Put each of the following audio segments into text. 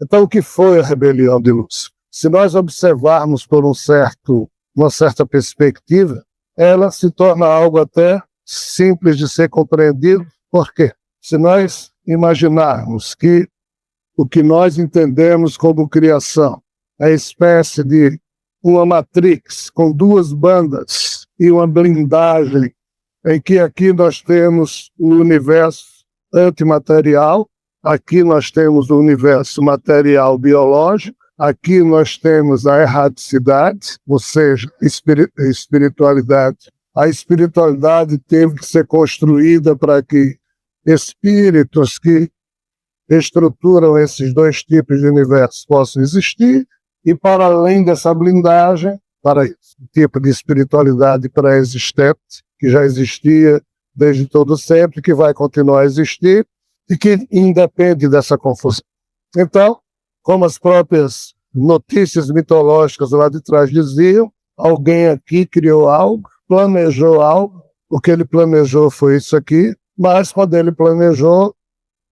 Então, o que foi a rebelião de Lúcifer? Se nós observarmos por uma certa perspectiva, ela se torna algo até simples de ser compreendido. Por quê? Se nós imaginarmos que o que nós entendemos como criação é a espécie de uma matrix com duas bandas e uma blindagem, em que aqui nós temos o universo antimaterial, aqui nós temos o universo material biológico, aqui nós temos a erraticidade, ou seja, espiritualidade. A espiritualidade teve que ser construída para que espíritos que estruturam esses dois tipos de universo possam existir, e para além dessa blindagem, para esse tipo de espiritualidade pré-existente, que já existia desde todo sempre, que vai continuar a existir, e que independe dessa confusão. Então, como as próprias notícias mitológicas lá de trás diziam, alguém aqui criou algo, planejou algo, o que ele planejou foi isso aqui, mas quando ele planejou,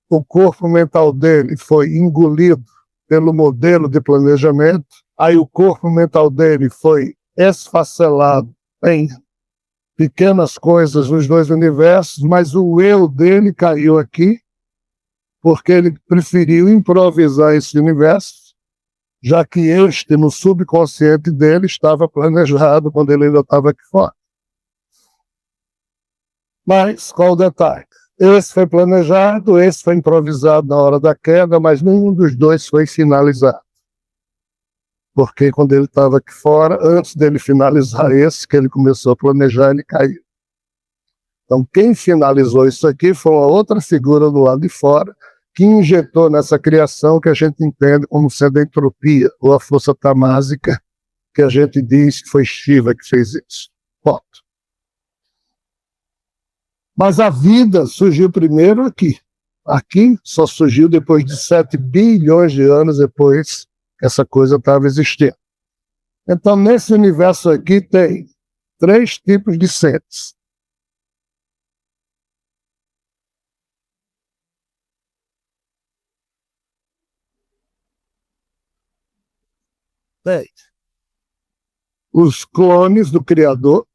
o corpo mental dele foi engolido pelo modelo de planejamento, aí o corpo mental dele foi esfacelado em pequenas coisas nos dois universos, mas o eu dele caiu aqui, porque ele preferiu improvisar esse universo, já que este, no subconsciente dele, estava planejado quando ele ainda estava aqui fora. Mas, qual o detalhe? Esse foi planejado, esse foi improvisado na hora da queda, mas nenhum dos dois foi finalizado. Porque quando ele estava aqui fora, antes dele finalizar esse, que ele começou a planejar, ele caiu. Então, quem finalizou isso aqui foi uma outra figura do lado de fora, que injetou nessa criação que a gente entende como sendo a entropia, ou a força tamásica, que a gente diz que foi Shiva que fez isso. Ponto. Mas a vida surgiu primeiro aqui. Aqui só surgiu depois de 7 bilhões de anos depois que essa coisa estava existindo. Então, nesse universo aqui tem 3 tipos de seres. Tem os clones do Criador,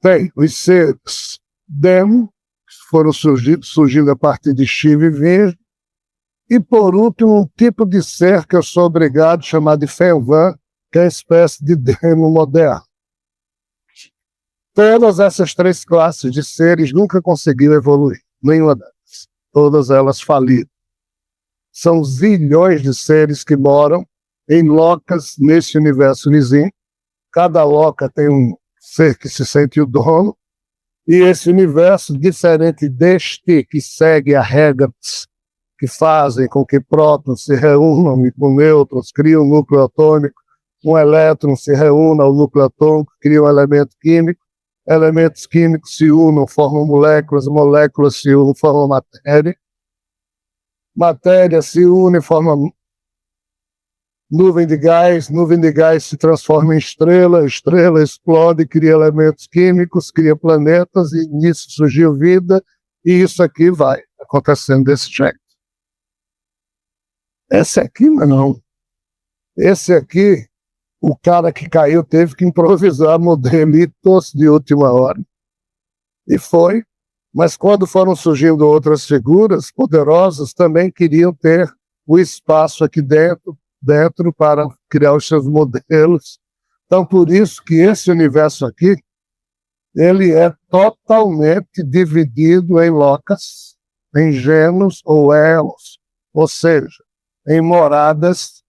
tem os seres demo, que foram surgindo a partir de Shiva e Virgem, e por último um tipo de ser que eu sou obrigado a chamar de Fenvan, que é a espécie de demo moderno. Todas essas 3 classes de seres nunca conseguiram evoluir, nenhuma delas. Todas elas faliram. São zilhões de seres que moram em locas nesse universo vizinho. Cada loca tem um ser que se sente o dono, e esse universo, diferente deste que segue a regras que fazem com que prótons se reúnam com nêutrons, criam um núcleo atômico, um elétron se reúna ao núcleo atômico, cria um elemento químico, elementos químicos se unam, formam moléculas, moléculas se unam, formam matéria, matéria se une, forma nuvem de gás se transforma em estrela, estrela explode, cria elementos químicos, cria planetas, e nisso surgiu vida, e isso aqui vai acontecendo desse jeito. Esse aqui não. Esse aqui, o cara que caiu teve que improvisar modelitos de última hora. E foi, mas quando foram surgindo outras figuras poderosas, também queriam ter o espaço aqui dentro para criar os seus modelos. Então, por isso que esse universo aqui, ele é totalmente dividido em locas, em genos ou elos, ou seja, em moradas,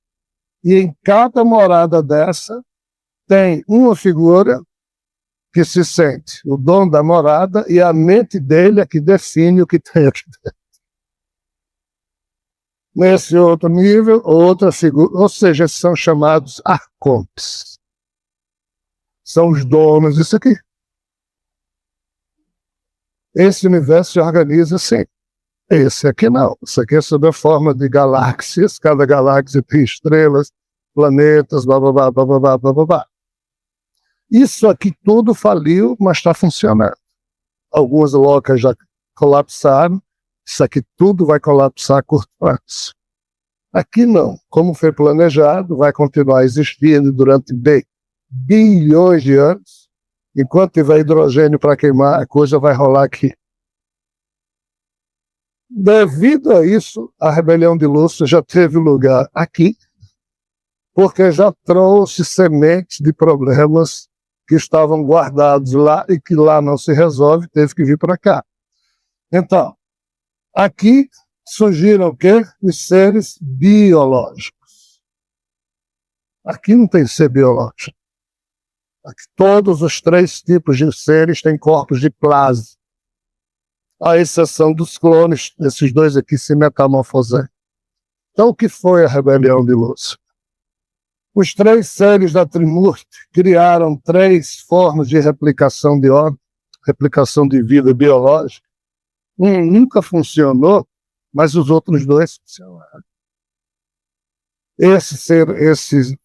e em cada morada dessa tem uma figura que se sente o dono da morada, e a mente dele é que define o que tem aqui dentro. Nesse outro nível, outra figura, ou seja, são chamados arcontes. São os donos disso aqui. Esse universo se organiza assim. Esse aqui não. Isso aqui é sob a forma de galáxias. Cada galáxia tem estrelas, planetas, blá, blá, blá, blá, blá, blá, blá, blá. Isso aqui tudo faliu, mas está funcionando. Algumas locas já colapsaram, isso aqui tudo vai colapsar a curto prazo. Aqui não. Como foi planejado, vai continuar existindo durante bilhões de anos. Enquanto tiver hidrogênio para queimar, a coisa vai rolar aqui. Devido a isso, a rebelião de Lúcio já teve lugar aqui, porque já trouxe sementes de problemas que estavam guardados lá e que lá não se resolve, teve que vir para cá. Então, aqui surgiram o quê? Os seres biológicos. Aqui não tem ser biológico. Aqui, todos os três tipos de seres têm corpos de plasma, à exceção dos clones, esses dois aqui se metamorfoseram. Então, o que foi a rebelião de Lúcio? Os três seres da Trimurti criaram três formas de replicação de órgãos, replicação de vida biológica. Um nunca funcionou, mas os outros dois funcionaram. Esse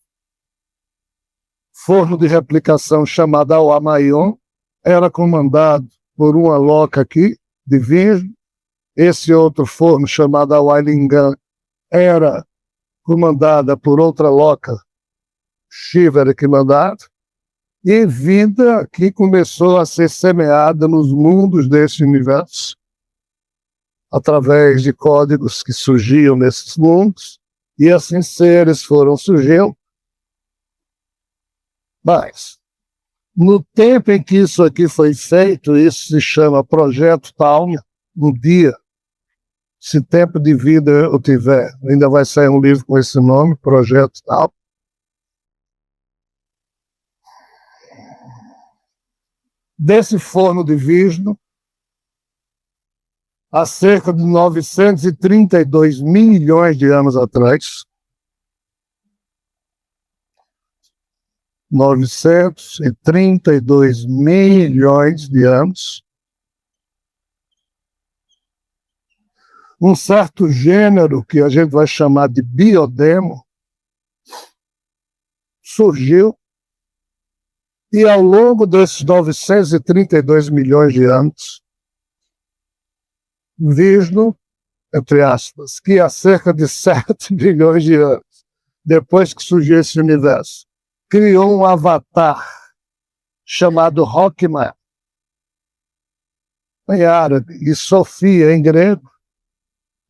forno de replicação chamado Awamaion era comandado por uma loca aqui, de Virgem. Esse outro forno chamado Awailingan era comandada por outra loca, Shiva era que mandava, e vida aqui começou a ser semeada nos mundos desse universo, através de códigos que surgiam nesses mundos, e assim seres foram surgindo. Mas, no tempo em que isso aqui foi feito, isso se chama Projeto Talma, um dia, se tempo de vida eu tiver, ainda vai sair um livro com esse nome, Projeto Talma. Desse forno de Vishnu, há cerca de 932 milhões de anos atrás, 932 milhões de anos, um certo gênero que a gente vai chamar de biodemo surgiu, e ao longo desses 932 milhões de anos, Vishnu, entre aspas, que há cerca de 7 bilhões de anos, depois que surgiu esse universo, criou um avatar chamado Rockman, em árabe, e Sofia em grego.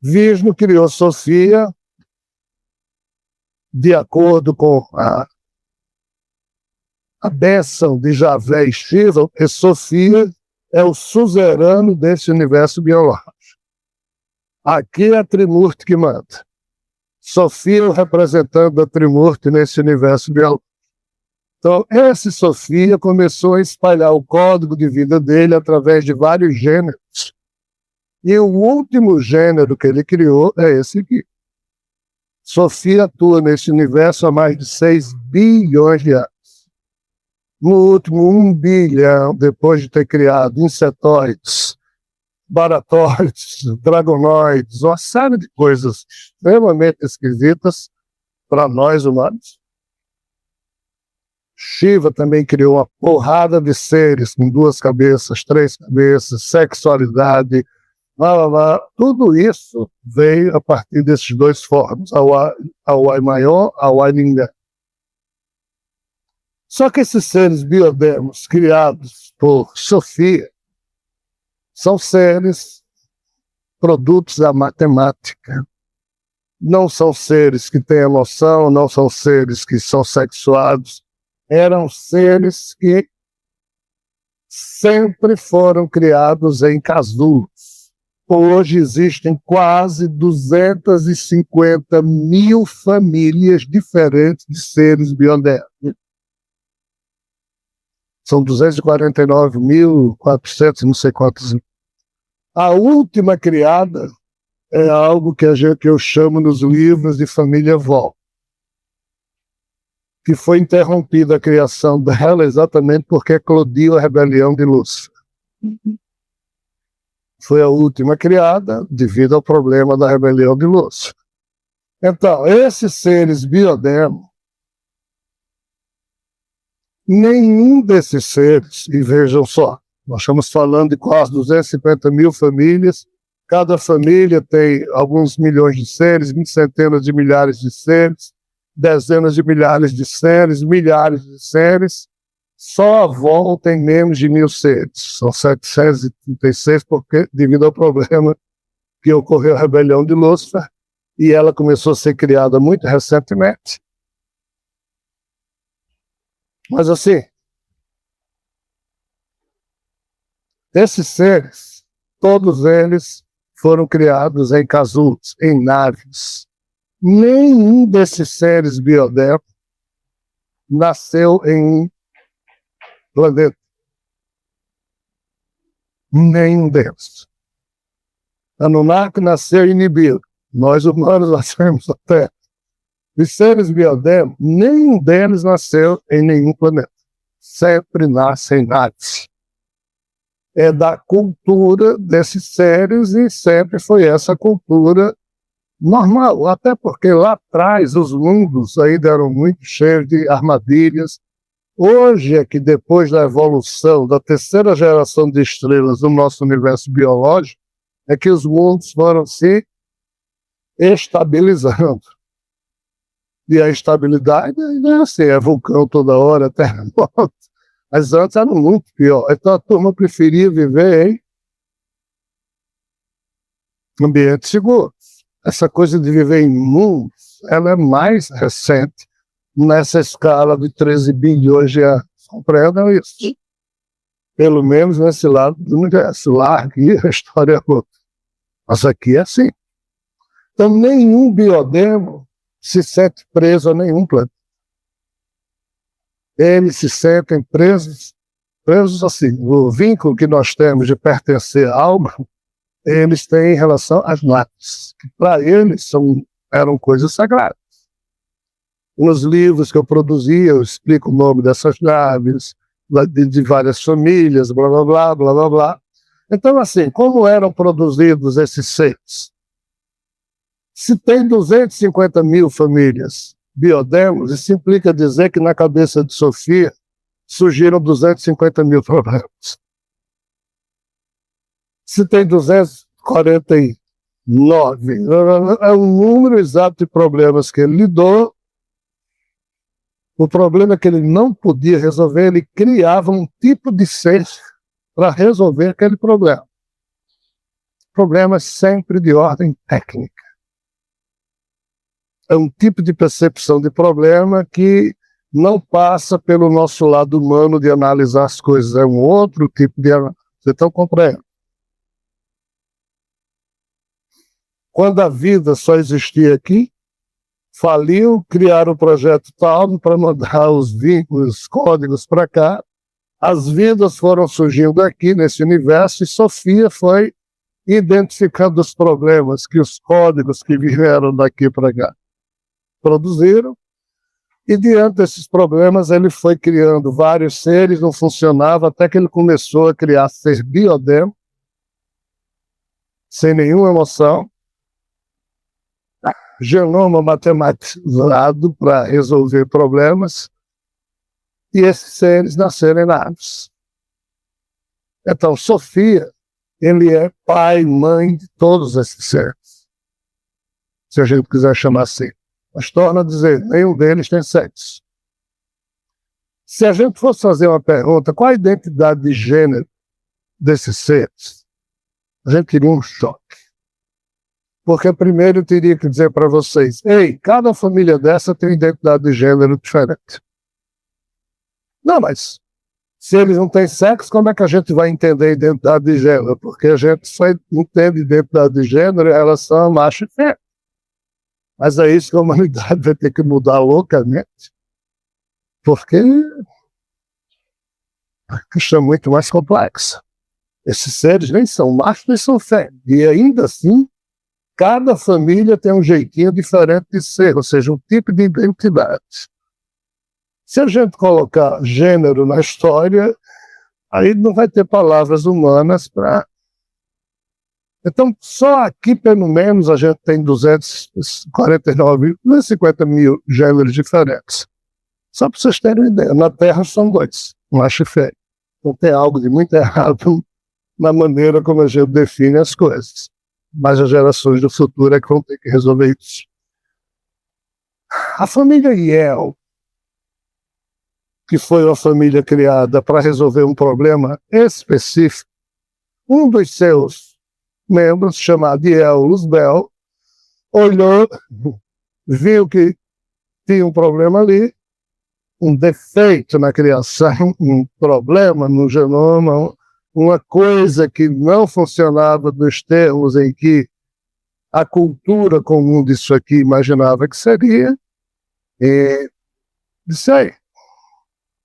Vishnu criou Sofia de acordo com a bênção de Javé e Shiva, e Sofia é o suzerano desse universo biológico. Aqui é a Trimurti que manda. Sofia é o representante da Trimurti nesse universo biológico. Então, esse Sofia começou a espalhar o código de vida dele através de vários gêneros. E o último gênero que ele criou é esse aqui. Sofia atua nesse universo há mais de 6 bilhões de anos. No último 1 bilhão, depois de ter criado insetoides, baratóides, dragonoides, uma série de coisas extremamente esquisitas para nós humanos, Shiva também criou uma porrada de seres com 2 cabeças, 3 cabeças, sexualidade, tudo isso veio a partir desses 2 formas, Awai maior, Awai ninguém. Só que esses seres biodemos criados por Sofia são seres produtos da matemática. Não são seres que têm emoção, não são seres que são sexuados. Eram seres que sempre foram criados em casulos. Hoje existem quase 250 mil famílias diferentes de seres biodemos. São 249.400, não sei quantos. A última criada é algo que eu chamo nos livros de família Vó, que foi interrompida a criação dela exatamente porque eclodiu a rebelião de Lúcio. Foi a última criada devido ao problema da rebelião de Lúcio. Então, esses seres biodemos, nenhum desses seres, e vejam só, nós estamos falando de quase 250 mil famílias Cada família tem alguns milhões de seres, centenas de milhares de seres, dezenas de milhares de seres, milhares de seres. Só a avó tem menos de 1.000 seres. São 736, porque, devido ao problema que ocorreu a rebelião de Lúcifer, e ela começou a ser criada muito recentemente. Mas assim, esses seres, todos eles foram criados em casulos, em naves. Nenhum desses seres biodéficos nasceu em planeta. Nenhum deles. Anunnaki nasceu em Nibiru. Nós humanos nascemos na Terra. Os seres biodéficos, nenhum deles nasceu em nenhum planeta. Sempre nascem em naves. É da cultura desses seres e sempre foi essa cultura normal, até porque lá atrás os mundos ainda eram muito cheios de armadilhas. Hoje é que depois da evolução da terceira geração de estrelas do nosso universo biológico, é que os mundos foram se estabilizando. E a estabilidade não é assim, é vulcão toda hora, terremoto. Mas antes era muito pior. Então a turma preferia viver em ambiente seguro. Essa coisa de viver em mundos, ela é mais recente nessa escala de 13 bilhões de anos. Compreendam isso? Pelo menos nesse lado do universo. Lá aqui a história é outra. Mas aqui é assim. Então nenhum biodemo se sente preso a nenhum planeta. Eles se sentem presos assim. O vínculo que nós temos de pertencer a algo, eles têm em relação às naves, que para eles eram coisas sagradas. Nos livros que eu produzia, eu explico o nome dessas naves, de várias famílias, blá, blá, blá, blá, blá, blá. Então, assim, como eram produzidos esses seres? Se tem 250 mil famílias biodemos, isso implica dizer que na cabeça de Sofia surgiram 250 mil problemas. Se tem 249, é um número exato de problemas que ele lidou. O problema é que ele não podia resolver, ele criava um tipo de ser para resolver aquele problema. Problemas sempre de ordem técnica. É um tipo de percepção de problema que não passa pelo nosso lado humano de analisar as coisas. É um outro tipo de análise. Vocês estão compreendendo? Quando a vida só existia aqui, faliu, criaram o projeto tal para mandar os vínculos, os códigos para cá. As vidas foram surgindo aqui nesse universo e Sofia foi identificando os problemas que os códigos que vieram daqui para cá produziram, e diante desses problemas ele foi criando vários seres, não funcionava, até que ele começou a criar ser biodemo, sem nenhuma emoção, genoma matematizado para resolver problemas, e esses seres nasceram em naves. Então, Sofia, ele é pai, mãe de todos esses seres, se a gente quiser chamar assim. Mas torna a dizer, nenhum deles tem sexo. Se a gente fosse fazer uma pergunta, qual a identidade de gênero desses seres? A gente teria um choque. Porque primeiro eu teria que dizer para vocês, ei, cada família dessa tem identidade de gênero diferente. Não, mas se eles não têm sexo, como é que a gente vai entender a identidade de gênero? Porque a gente só entende identidade de gênero em relação a macho e fêmea. Mas é isso que a humanidade vai ter que mudar loucamente, porque a questão é muito mais complexa. Esses seres nem são machos nem são fêmeas. E ainda assim, cada família tem um jeitinho diferente de ser, ou seja, um tipo de identidade. Se a gente colocar gênero na história, aí não vai ter palavras humanas para... Então, só aqui, pelo menos, a gente tem 249, 250 mil gêneros diferentes. Só para vocês terem uma ideia, na Terra são dois, macho e fêmea. Então tem algo de muito errado na maneira como a gente define as coisas. mas as gerações do futuro é que vão ter que resolver isso. A família Yell, que foi uma família criada para resolver um problema específico, um dos seus membros, chamado Yell Luzbel, olhou, viu que tinha um problema ali, um defeito na criação, um problema no genoma, uma coisa que não funcionava nos termos em que a cultura comum disso aqui imaginava que seria, e disse aí,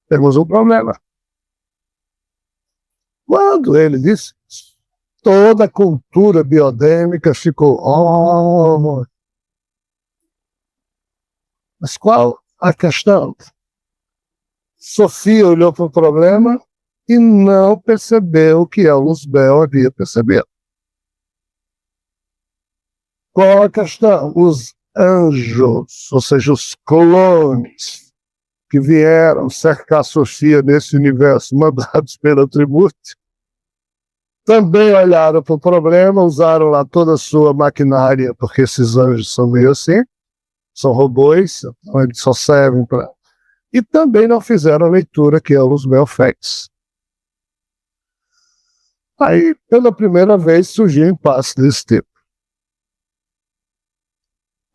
temos um problema. Quando ele disse, toda a cultura biodêmica ficou, oh, mas qual a questão? Sofia olhou para o problema e não percebeu o que a Luzbel havia percebido. Qual a questão? Os anjos, ou seja, os clones que vieram cercar Sofia nesse universo, mandados pelo Tribute, também olharam para o problema, usaram lá toda a sua maquinária, porque esses anjos são meio assim, são robôs, então eles só servem para... E também não fizeram a leitura que a Luzbel fez. Aí, pela primeira vez, surgiu um impasse desse tipo.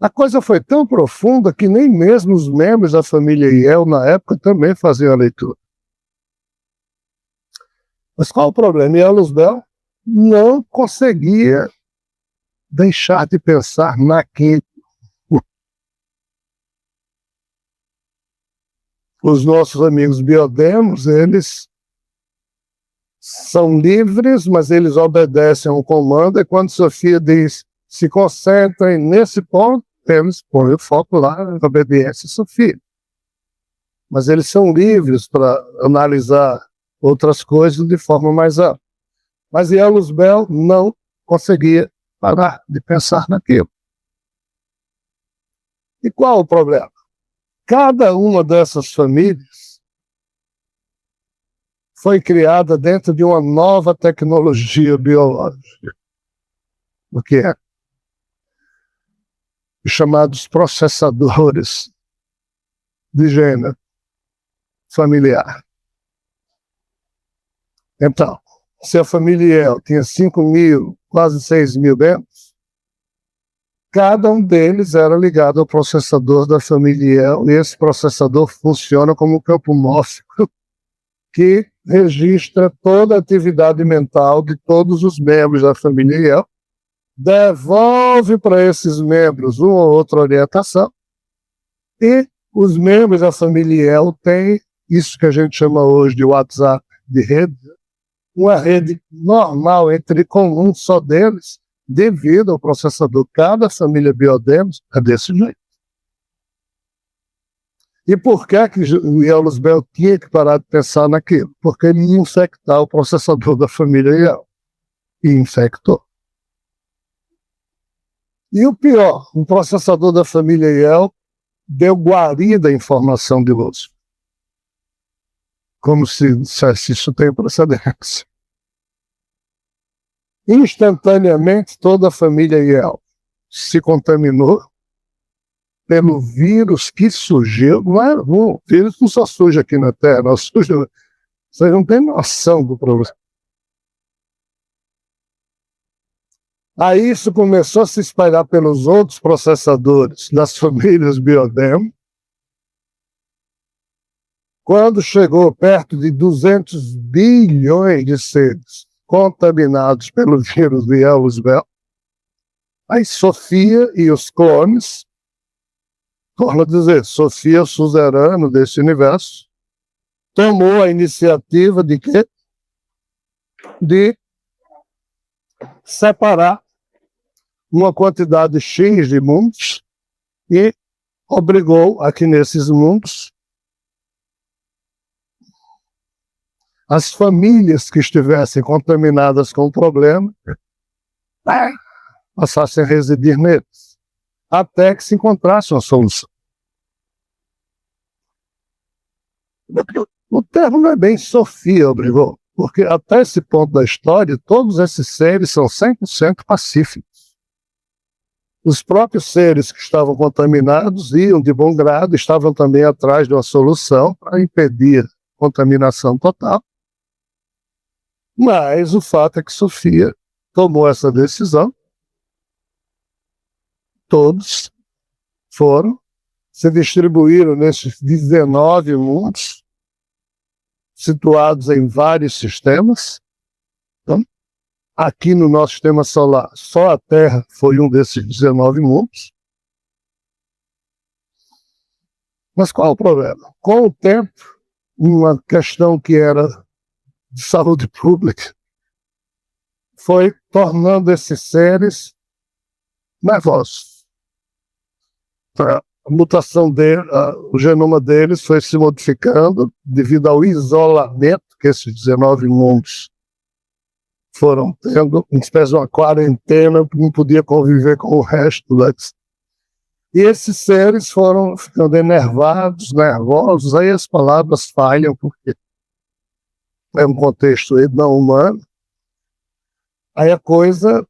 A coisa foi tão profunda que nem mesmo os membros da família Yell, na época, também faziam a leitura. Mas qual o problema? Yell Luzbel não conseguia deixar de pensar naquilo. Os nossos amigos biodemos, eles são livres, mas eles obedecem a um comando, e quando Sofia diz, se concentrem nesse ponto, eles põem o foco lá, obedecem a Sofia. Mas eles são livres para analisar outras coisas de forma mais ampla. Mas Yell Luzbel não conseguia parar de pensar naquilo. E qual o problema? Cada uma dessas famílias foi criada dentro de uma nova tecnologia biológica. O que é? Os chamados processadores de gênero familiar. Então, se a família Yell tinha 5.000, quase 6.000 membros, cada um deles era ligado ao processador da família Yell, e esse processador funciona como um campo mórfico que registra toda a atividade mental de todos os membros da família Yell, devolve para esses membros uma ou outra orientação, e os membros da família Yell têm isso que a gente chama hoje de WhatsApp de rede, uma rede normal, comum só deles, devido ao processador. Cada família biodemos é desse jeito. E por que o Yell Luzbel tinha que parar de pensar naquilo? Porque ele ia infectar o processador da família Yell. E infectou. E o pior, o processador da família Yell deu guarida à informação de Lúcifer. Como se dissesse, isso tem precedência. Instantaneamente, toda a família Yell se contaminou pelo vírus que surgiu. O vírus não só surge aqui na Terra, não surge, vocês não têm noção do problema. Aí isso começou a se espalhar pelos outros processadores das famílias biodemo. Quando chegou perto de 200 bilhões de seres contaminados pelo vírus de Yell Luzbel, aí Sofia e os clones, torna a dizer, Sofia, suzerano desse universo, tomou a iniciativa de quê? De separar uma quantidade X de mundos e obrigou a que nesses mundos as famílias que estivessem contaminadas com o problema passassem a residir neles, até que se encontrasse uma solução. O termo não é bem Sofia obrigou, porque até esse ponto da história, todos esses seres são 100% pacíficos. Os próprios seres que estavam contaminados iam de bom grado, estavam também atrás de uma solução para impedir a contaminação total. Mas o fato é que Sofia tomou essa decisão, todos se distribuíram nesses 19 mundos, situados em vários sistemas. Então, aqui no nosso sistema solar, só a Terra foi um desses 19 mundos. Mas qual o problema? Com o tempo, uma questão que era de saúde pública foi tornando esses seres nervosos. A mutação o genoma deles foi se modificando devido ao isolamento que esses 19 mundos foram tendo, uma espécie de uma quarentena, que não podia conviver com o resto. E esses seres foram ficando enervados, nervosos, aí as palavras falham, porque é um contexto não humano. Aí a coisa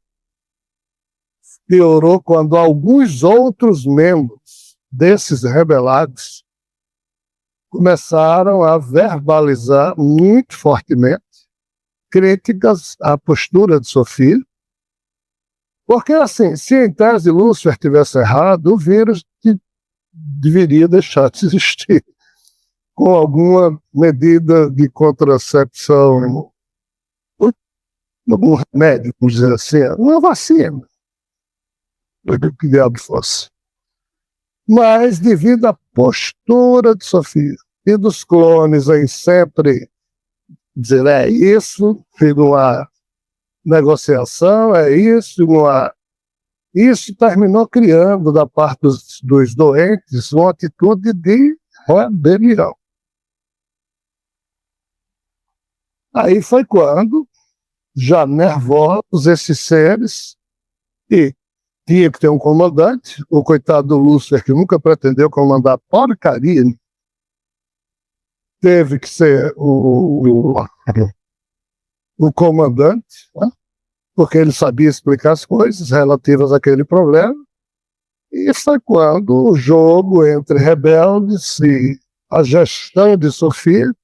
piorou quando alguns outros membros desses rebelados começaram a verbalizar muito fortemente críticas à postura de Sofia, porque assim, se em tese Lúcifer tivesse errado, o vírus deveria deixar de existir com alguma medida de contracepção, algum remédio, vamos dizer assim, uma vacina, o que diabo fosse. Mas devido à postura de Sofia e dos clones em sempre dizer, é isso, uma negociação, é isso, isso terminou criando da parte dos doentes uma atitude de rebelião. Aí foi quando, já nervosos esses seres, e tinha que ter um comandante, o coitado do Lúcifer, que nunca pretendeu comandar porcaria, teve que ser o comandante, né? Porque ele sabia explicar as coisas relativas àquele problema, e foi quando o jogo entre rebeldes e a gestão de Sofia,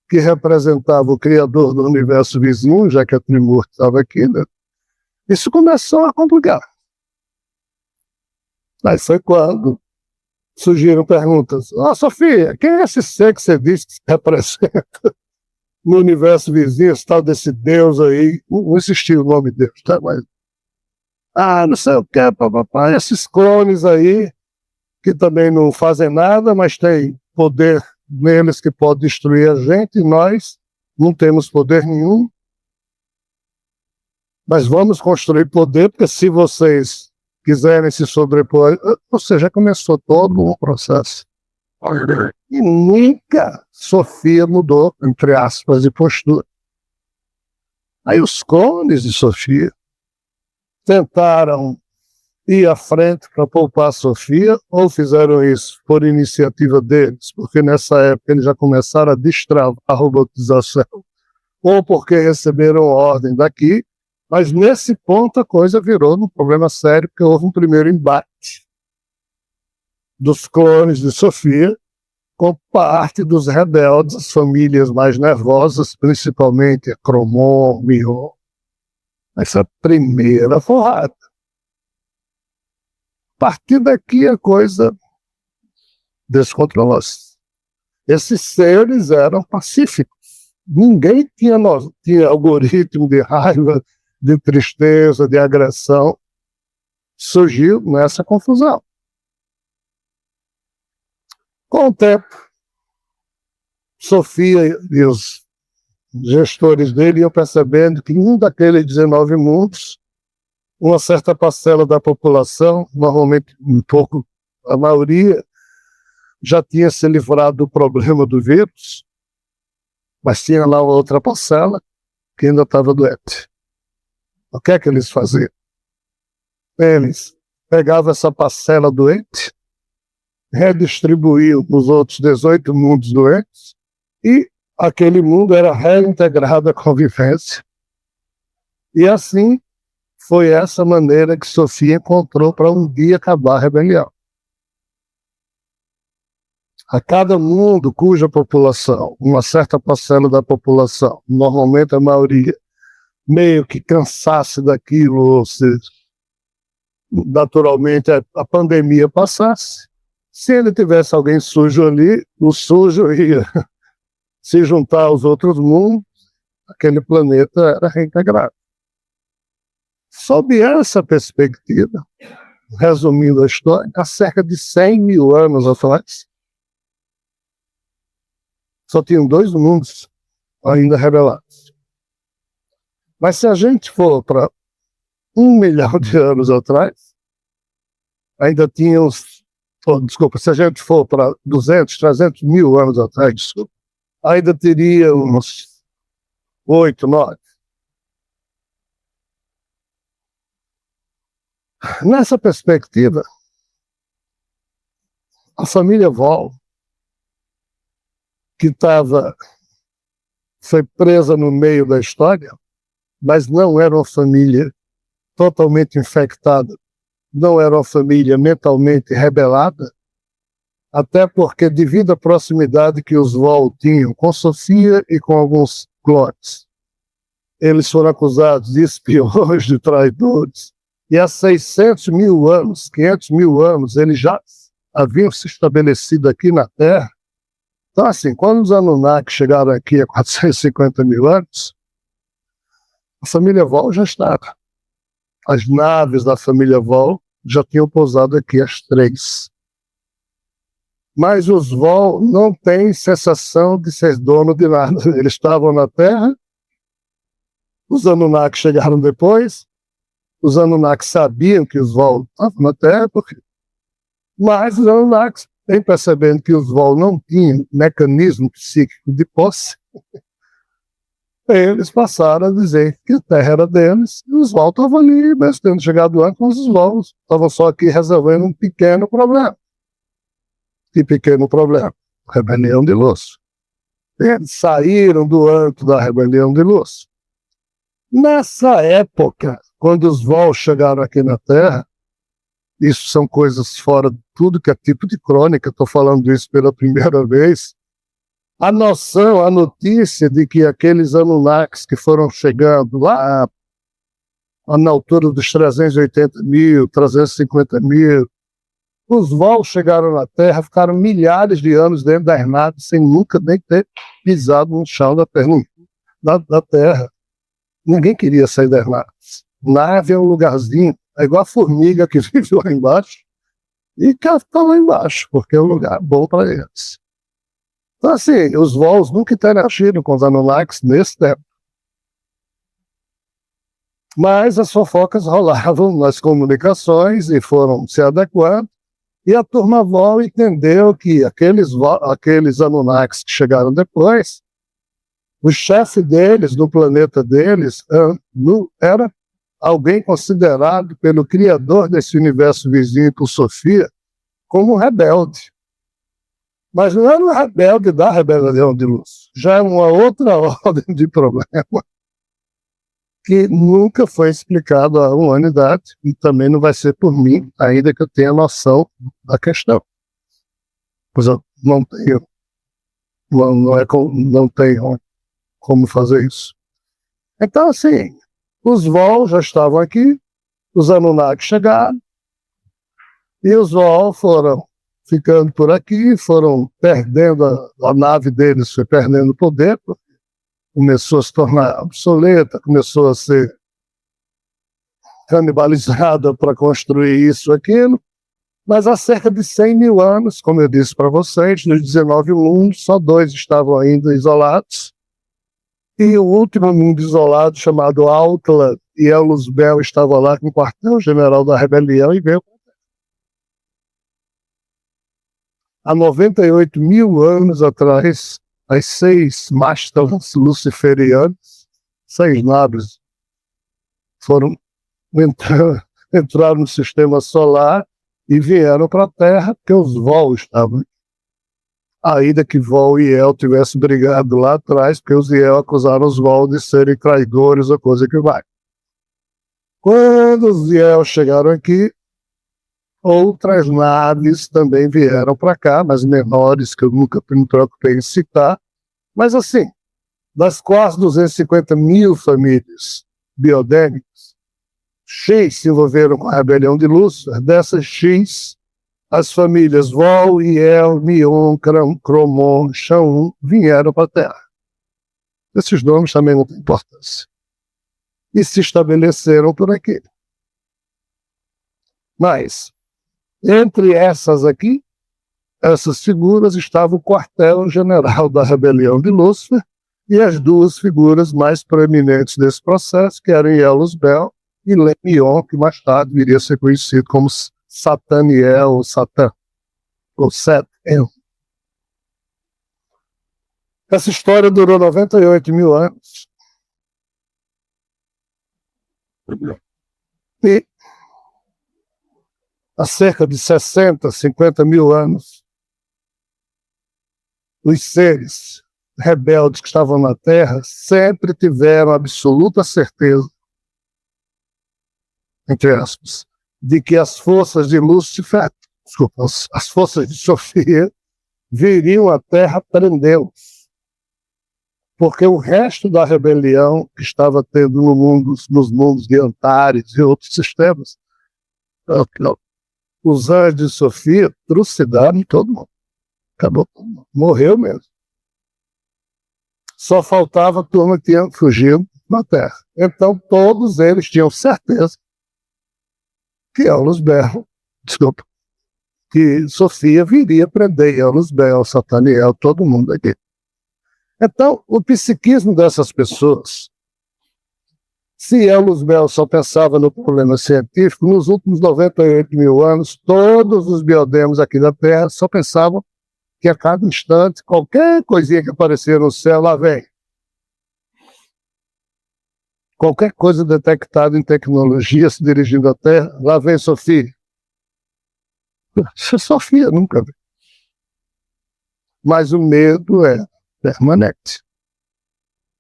que representava o criador do universo vizinho, já que a Trimurti estava aqui, né? Isso começou a complicar. Aí foi quando surgiram perguntas. Sofia, quem é esse ser que você disse que se representa no universo vizinho, esse tal desse Deus aí? Não existia o nome de Deus, tá? Mas, não sei o que, papapá, esses clones aí, que também não fazem nada, mas tem poder neles que pode destruir a gente, e nós não temos poder nenhum. Mas vamos construir poder, porque se vocês quiserem se sobrepor, ou seja, começou todo um processo. E nunca Sofia mudou, entre aspas, de postura. Aí os clones de Sofia tentaram ir à frente para poupar a Sofia, ou fizeram isso por iniciativa deles, porque nessa época eles já começaram a destravar a robotização, ou porque receberam ordem daqui. Mas nesse ponto a coisa virou um problema sério, porque houve um primeiro embate dos clones de Sofia com parte dos rebeldes, as famílias mais nervosas, principalmente a Cromon, Mion. Essa primeira forrada. A partir daqui a coisa descontrolou-se. Esses seres eram pacíficos. Ninguém tinha algoritmo de raiva, de tristeza, de agressão. Surgiu nessa confusão. Com o tempo, Sofia e os gestores dele iam percebendo que em um daqueles 19 mundos, uma certa parcela da população, normalmente um pouco, a maioria, já tinha se livrado do problema do vírus, mas tinha lá outra parcela que ainda estava doente. O que é que eles faziam? Eles pegavam essa parcela doente, redistribuíam nos outros 18 mundos doentes, e aquele mundo era reintegrado à convivência. E assim foi essa maneira que Sofia encontrou para um dia acabar a rebelião. A cada mundo cuja população, uma certa parcela da população, normalmente a maioria, meio que cansasse daquilo, ou seja, naturalmente a pandemia passasse, se ele tivesse alguém sujo ali, o sujo ia se juntar aos outros mundos, aquele planeta era reintegrado. Sob essa perspectiva, resumindo a história, há cerca de 100 mil anos atrás, só tinham 2 mundos ainda revelados. Mas se a gente for para 1 milhão de anos atrás, ainda tínhamos, se a gente for para 200, 300 mil anos atrás, ainda teria uns 8, 9. Nessa perspectiva, a família Vol, que foi presa no meio da história, mas não era uma família totalmente infectada, não era uma família mentalmente rebelada, até porque, devido à proximidade que os Vol tinham com Sofia e com alguns clones, eles foram acusados de espiões, de traidores, e há 600 mil anos, 500 mil anos, eles já haviam se estabelecido aqui na Terra. Então, assim, quando os Anunnaki chegaram aqui há 450 mil anos, a família Vol já estava. As naves da família Vol já tinham pousado aqui, as 3. Mas os Vol não têm sensação de ser dono de nada. Eles estavam na Terra, os Anunnaki chegaram depois, os Anunnaki sabiam que os Vol estavam na Terra, mas os Anunnaki, percebendo que os Vol não tinham mecanismo psíquico de posse, eles passaram a dizer que a Terra era deles, e os Vol estavam ali, mesmo tendo chegado antes, mas os Vol estavam só aqui resolvendo um pequeno problema. Que pequeno problema? Rebelião de Lúcio. Eles saíram do âmbito da rebelião de Lúcio. Nessa época, quando os Vol chegaram aqui na Terra, isso são coisas fora de tudo que é tipo de crônica, estou falando isso pela primeira vez, a noção, a notícia de que aqueles Anunnakis que foram chegando lá na altura dos 380 mil, 350 mil, os Vol chegaram na Terra, ficaram milhares de anos dentro das naves sem nunca nem ter pisado no chão da Terra. Ninguém queria sair das naves. Nave é um lugarzinho, é igual a formiga que vive lá embaixo e quer ficar lá embaixo, porque é um lugar bom para eles. Então, assim, os Vols nunca interagiram com os Anunnakis nesse tempo. Mas as fofocas rolavam nas comunicações e foram se adequando, e a turma Vol entendeu que aqueles Anunnakis que chegaram depois, o chefe deles, no planeta deles, era alguém considerado pelo criador desse universo vizinho, por Sofia, como um rebelde. Mas não era um rebelde da rebelião de Lúcio, já é uma outra ordem de problema que nunca foi explicado à humanidade e também não vai ser por mim, ainda que eu tenha noção da questão. Pois eu não tenho, não tenho como fazer isso. Então, assim, os Vol já estavam aqui, os Anunnaki chegaram, e os Vol foram ficando por aqui, foram perdendo, a nave deles foi perdendo poder, começou a se tornar obsoleta, começou a ser canibalizada para construir isso, aquilo, mas há cerca de 100 mil anos, como eu disse para vocês, nos 19 mundos, só 2 estavam ainda isolados, e o último mundo isolado, chamado Outland, e Elos Bel estava lá com o quartel-general da rebelião e veio. Há 98 mil anos atrás, as 6 mastros luciferianos, 6 naves, entraram no sistema solar e vieram para a Terra, porque os Vol estavam. Ainda que Vol e El tivessem brigado lá atrás, porque os El acusaram os Vol de serem traidores ou coisa que vai. Quando os Ziel chegaram aqui, outras naves também vieram para cá, mas menores, que eu nunca me preocupei em citar. Mas assim, das quase 250 mil famílias biodêmicas, X se envolveram com a rebelião de Lúcifer. Dessas X, as famílias Vol, Iel, Mion, Cromon, Xaum vieram para a Terra. Esses nomes também não têm importância. E se estabeleceram por aqui. Mas, entre essas aqui, essas figuras, estava o quartel-general da rebelião de Lúcifer e as duas figuras mais proeminentes desse processo, que eram Ielus Bel e Lemion, que mais tarde viria a ser conhecido como Sataniel ou Satã, ou Set-El. Essa história durou 98 mil anos. E há cerca de 60, 50 mil anos, os seres rebeldes que estavam na Terra sempre tiveram absoluta certeza, entre aspas, de que as forças de Lúcifer, desculpa, as forças de Sofia, viriam à Terra prendê-los. Porque o resto da rebelião que estava tendo no mundo, nos mundos de Antares e outros sistemas, os anjos de Sofia trucidaram todo mundo. Acabou, morreu mesmo. Só faltava a turma que tinha fugido na Terra. Então todos eles tinham certeza que Ielus Bel, que Sofia viria prender Ielus Bel, Sataniel, todo mundo aqui. Então, o psiquismo dessas pessoas, se Ielus Bel só pensava no problema científico, nos últimos 98 mil anos, todos os biodemos aqui da Terra só pensavam que a cada instante, qualquer coisinha que aparecia no céu, lá vem. Qualquer coisa detectada em tecnologia se dirigindo à Terra, lá vem Sofia. Sofia nunca vê. Mas o medo é permanente.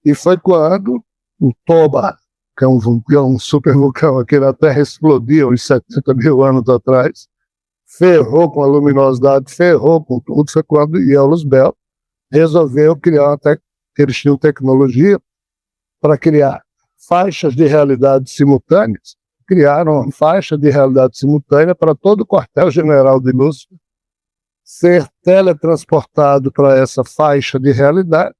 E foi quando o Toba, que é um super vulcão aqui na Terra, explodiu uns 70 mil anos atrás, ferrou com a luminosidade, ferrou com tudo. Foi quando Ielus Bel resolveu criar, eles tinham tecnologia para criar faixas de realidade simultâneas. Criaram uma faixa de realidade simultânea para todo o quartel-general de Lúcifer ser teletransportado para essa faixa de realidade,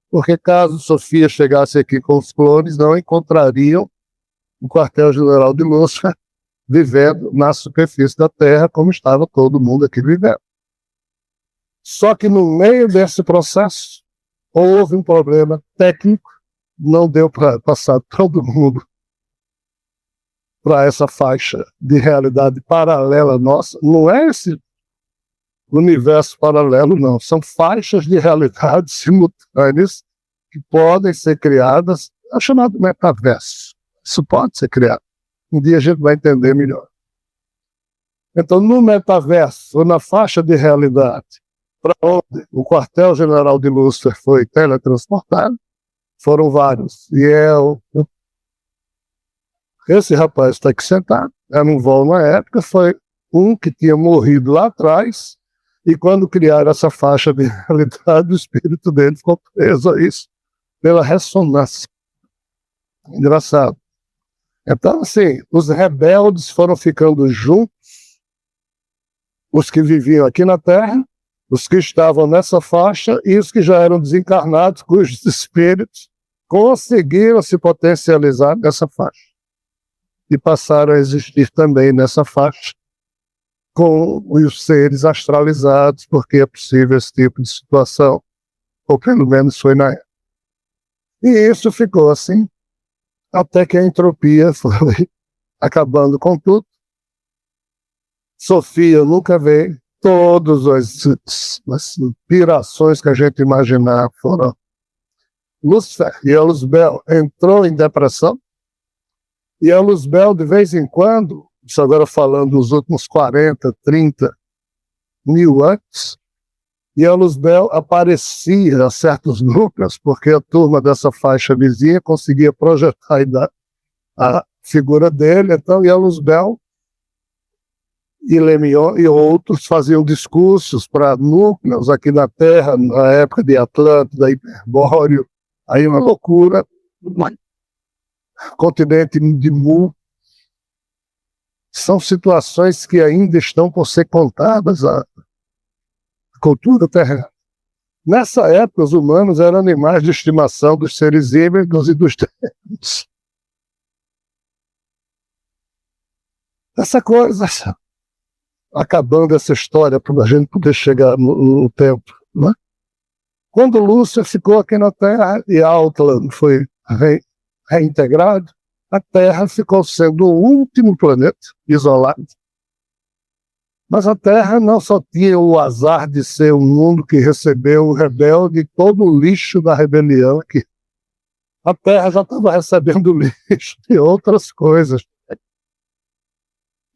porque caso Sofia chegasse aqui com os clones, não encontrariam o quartel-general de Lúcifer vivendo na superfície da Terra, como estava todo mundo aqui vivendo. Só que no meio desse processo, houve um problema técnico, não deu para passar todo mundo para essa faixa de realidade paralela nossa. Não é esse universo paralelo, não. São faixas de realidade simultâneas que podem ser criadas, é chamado metaverso. Isso pode ser criado. Um dia a gente vai entender melhor. Então, no metaverso, ou na faixa de realidade, para onde o quartel-general de Lúcifer foi teletransportado, foram vários. E esse rapaz está aqui sentado, era um voo na época, foi um que tinha morrido lá atrás, e quando criaram essa faixa de realidade, o espírito dele ficou preso a isso, pela ressonância. Engraçado. Então, assim, os rebeldes foram ficando juntos, os que viviam aqui na Terra, os que estavam nessa faixa e os que já eram desencarnados, cujos espíritos conseguiram se potencializar nessa faixa. E passaram a existir também nessa faixa, com os seres astralizados, porque é possível esse tipo de situação, ou pelo menos foi na época. E isso ficou assim, até que a entropia foi acabando com tudo. Sofia nunca veio, todas as pirações que a gente imaginar foram. Lúcifer, Ielus Bel entrou em depressão, e Ielus Bel, de vez em quando, isso agora falando dos últimos 40, 30 mil anos, Ielus Bel aparecia a certos núcleos, porque a turma dessa faixa vizinha conseguia projetar a figura dele. Então, Yalusbel e Lemion e outros faziam discursos para núcleos aqui na Terra, na época de Atlântida, Hiperbóreo, aí uma loucura, continente de Mu. São situações que ainda estão por ser contadas, a cultura terrena. Nessa época, os humanos eram animais de estimação dos seres híbridos e dos terrenos. Essa coisa, acabando essa história, para a gente poder chegar no tempo, né? Quando Lúcia ficou aqui na Terra e Outland foi reintegrado, a Terra ficou sendo o último planeta isolado. Mas a Terra não só tinha o azar de ser um mundo que recebeu o rebelde e todo o lixo da rebelião aqui. A Terra já estava recebendo lixo de outras coisas.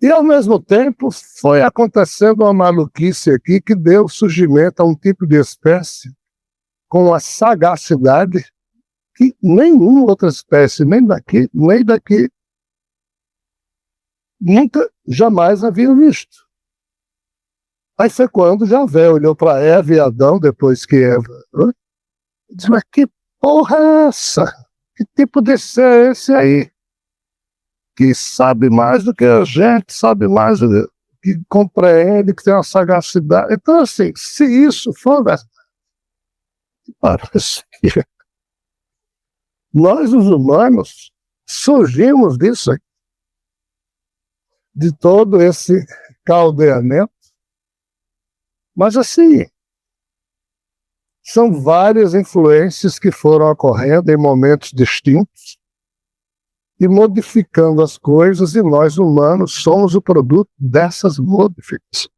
E, ao mesmo tempo, foi acontecendo uma maluquice aqui que deu surgimento a um tipo de espécie com a sagacidade que nenhuma outra espécie, nem daqui, nunca, jamais havia visto. Aí foi quando Javé olhou para Eva e Adão, depois que Eva disse, mas que porra é essa? Que tipo de ser é esse aí? Que sabe mais do que a gente, sabe mais do que compreende, que tem uma sagacidade. Então, assim, se isso for verdade, parece que nós, os humanos, surgimos disso aqui, de todo esse caldeamento. Mas, assim, são várias influências que foram ocorrendo em momentos distintos e modificando as coisas, e nós, humanos, somos o produto dessas modificações.